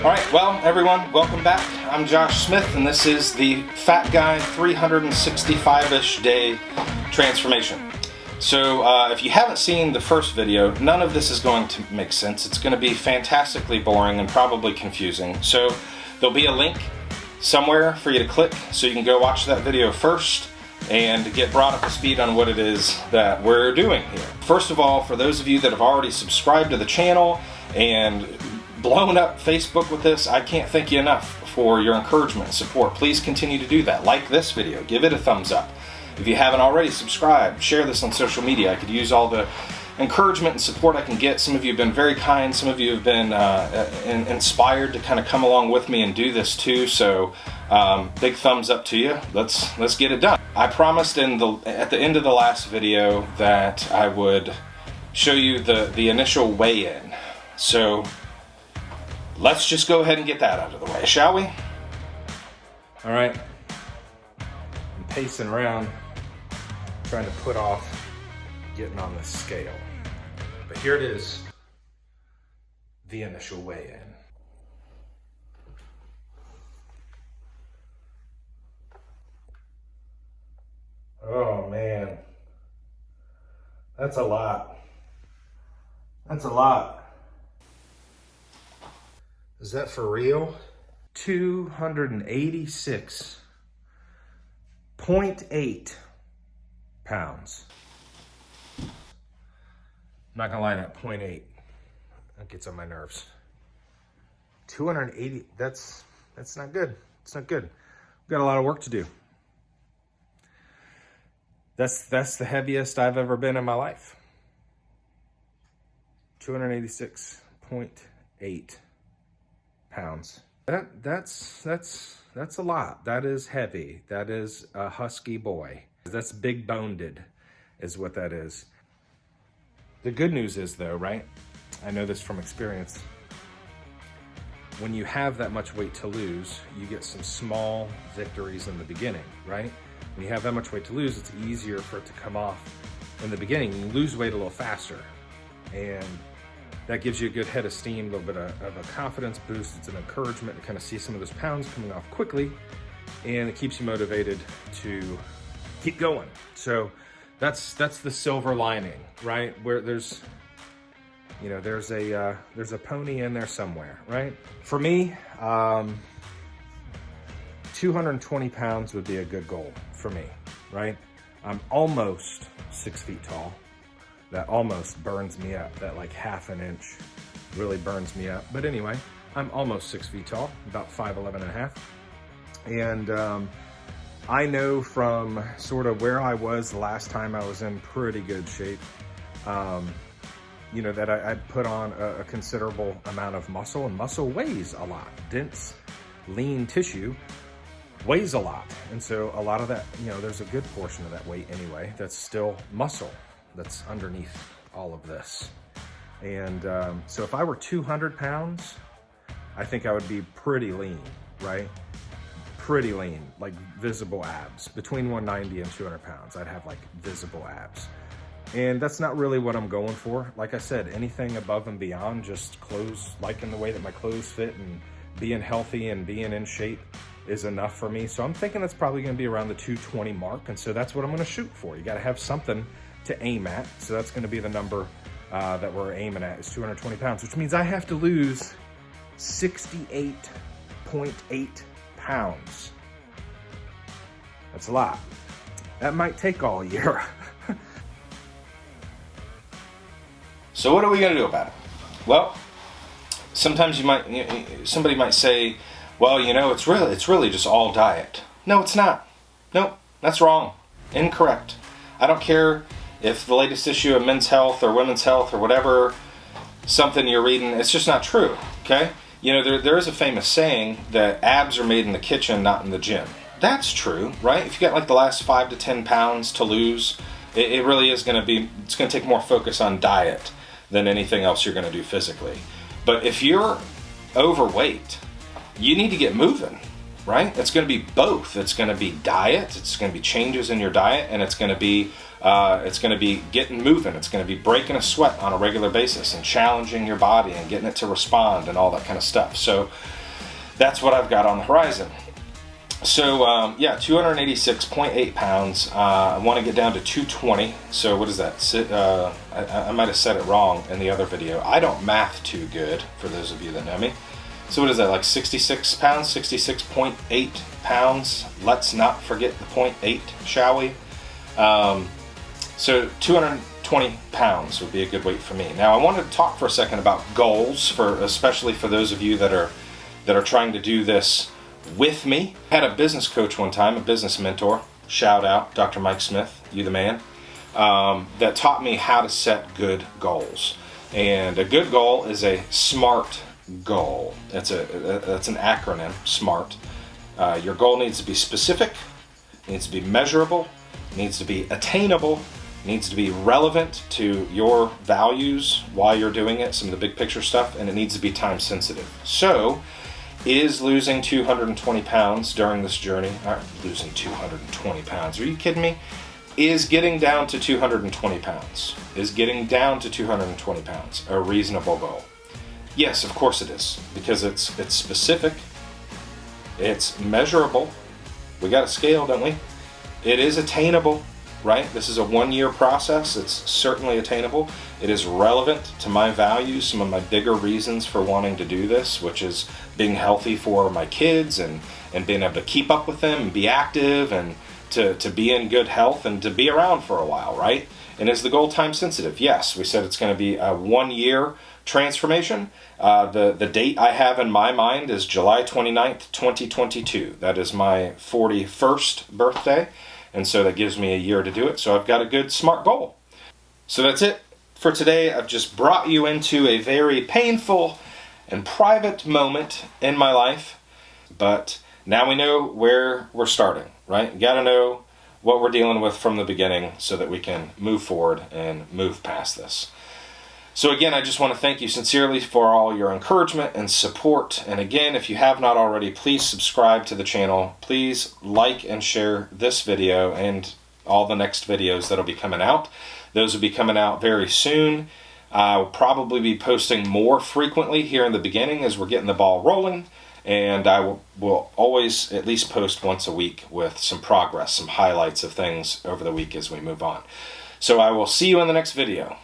All right, well, everyone, welcome back. I'm Josh Smith, and this is the Fat Guy 365-ish day transformation. So if you haven't seen the first video, none of this is going to make sense. It's going to be fantastically boring and probably confusing. So there'll be a link somewhere for you to click so you can go watch that video first and get brought up to speed on what it is that we're doing here. First of all, for those of you that have already subscribed to the channel and blown up Facebook with this, I can't thank you enough for your encouragement and support. Please continue to do that. Like this video, give it a thumbs up. If you haven't already, subscribe, share this on social media. I could use all the encouragement and support I can get. Some of you have been very kind. Some of you have been inspired to kind of come along with me and do this too. So big thumbs up to you. Let's get it done. I promised at the end of the last video that I would show you the initial weigh-in. So let's just go ahead and get that out of the way, shall we? All right. I'm pacing around, trying to put off getting on the scale. But here it is, the initial weigh-in. Oh man, that's a lot. That's a lot. Is that for real? 286.8 pounds. I'm not gonna lie, that 0.8, that gets on my nerves. 280, that's not good. It's not good. We've got a lot of work to do. That's the heaviest I've ever been in my life. 286.8 pounds. That's a lot. That is heavy. That is a husky boy. That's big boned is what that is. The good news is though, right? I know this from experience. When you have that much weight to lose, you get some small victories in the beginning, right? When you have that much weight to lose, it's easier for it to come off in the beginning. You lose weight a little faster, and that gives you a good head of steam, a little bit of a confidence boost. It's an encouragement to kind of see some of those pounds coming off quickly, and it keeps you motivated to keep going. So that's the silver lining, right? Where there's a pony in there somewhere, right? For me, 220 pounds would be a good goal for me, right? I'm almost 6 feet tall. That almost burns me up. That like half an inch really burns me up. But anyway, I'm almost 6 feet tall, about 5'11" and a half. And I know from sort of where I was the last time I was in pretty good shape, that I'd put on a considerable amount of muscle, and muscle weighs a lot. Dense, lean tissue weighs a lot. And so a lot of that, there's a good portion of that weight anyway, that's still muscle that's underneath all of this. And so if I were 200 pounds, I think I would be pretty lean, right? Pretty lean, like visible abs. Between 190 and 200 pounds, I'd have like visible abs. And that's not really what I'm going for. Like I said, anything above and beyond just clothes, liking the way that my clothes fit and being healthy and being in shape is enough for me. So I'm thinking that's probably gonna be around the 220 mark. And so that's what I'm gonna shoot for. You gotta have something to aim at. So that's gonna be the number that we're aiming at, is 220 pounds, which means I have to lose 68.8 pounds. That's a lot. That might take all year. So what are we gonna do about it? Well, sometimes somebody might say, well, it's really just all diet. No, it's not. Nope, that's wrong. Incorrect. I don't care if the latest issue of Men's Health or Women's Health or whatever, something you're reading, it's just not true, okay? There is a famous saying that abs are made in the kitchen, not in the gym. That's true, right? If you got like the last 5 to 10 pounds to lose, it really is it's gonna take more focus on diet than anything else you're gonna do physically. But if you're overweight, you need to get moving. right? It's going to be both. It's going to be diet, it's going to be changes in your diet, and it's going to be getting moving. It's going to be breaking a sweat on a regular basis and challenging your body and getting it to respond and all that kind of stuff. So that's what I've got on the horizon. So yeah, 286.8 pounds. I want to get down to 220. So what is that? I might have said it wrong in the other video. I don't math too good, for those of you that know me. So what is that, like 66 pounds, 66.8 pounds? Let's not forget the 0.8, shall we? So 220 pounds would be a good weight for me. Now I wanted to talk for a second about goals, especially for those of you that are trying to do this with me. I had a business coach one time, a business mentor, shout out Dr. Mike Smith, you the man, that taught me how to set good goals. And a good goal is a SMART goal. That's an acronym, SMART. Your goal needs to be specific, needs to be measurable, needs to be attainable, needs to be relevant to your values while you're doing it, some of the big picture stuff, and it needs to be time sensitive. So, is losing 220 pounds during this journey, losing 220 pounds, are you kidding me? Is getting down to 220 pounds, a reasonable goal? Yes, of course it is, because it's specific, it's measurable, we got a scale, don't we? It is attainable, right? This is a 1-year process. It's certainly attainable. It is relevant to my values, some of my bigger reasons for wanting to do this, which is being healthy for my kids and being able to keep up with them and be active and to be in good health and to be around for a while, right? And is the goal time sensitive? Yes, we said it's going to be a 1-year transformation. The date I have in my mind is July 29th, 2022. That is my 41st birthday. And so that gives me a year to do it. So I've got a good SMART goal. So that's it for today. I've just brought you into a very painful and private moment in my life. But now we know where we're starting, right? You got to know what we're dealing with from the beginning so that we can move forward and move past this. So again, I just want to thank you sincerely for all your encouragement and support. And again, if you have not already, please subscribe to the channel. Please like and share this video and all the next videos that'll be coming out. Those will be coming out very soon. I'll probably be posting more frequently here in the beginning as we're getting the ball rolling. And I will always at least post once a week with some progress, some highlights of things over the week as we move on. So I will see you in the next video.